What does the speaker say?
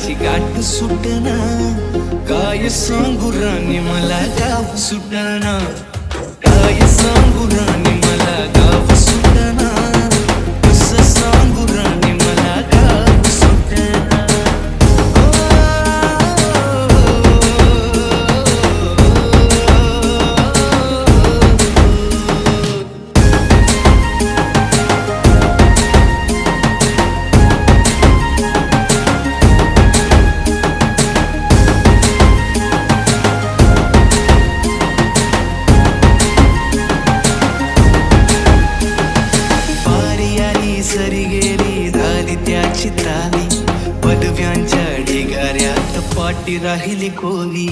गावाची गाठ सुटना, काय सांगू राणी मला गाव सुटना, काय सांगू राणी मला गाव सुटना, कसं सांगू राणी मला गाव सुटना. सरी गेली झाली त्याची ताली, पदव्यांच्या ढिगाऱ्यात पाठी राहिली कोली.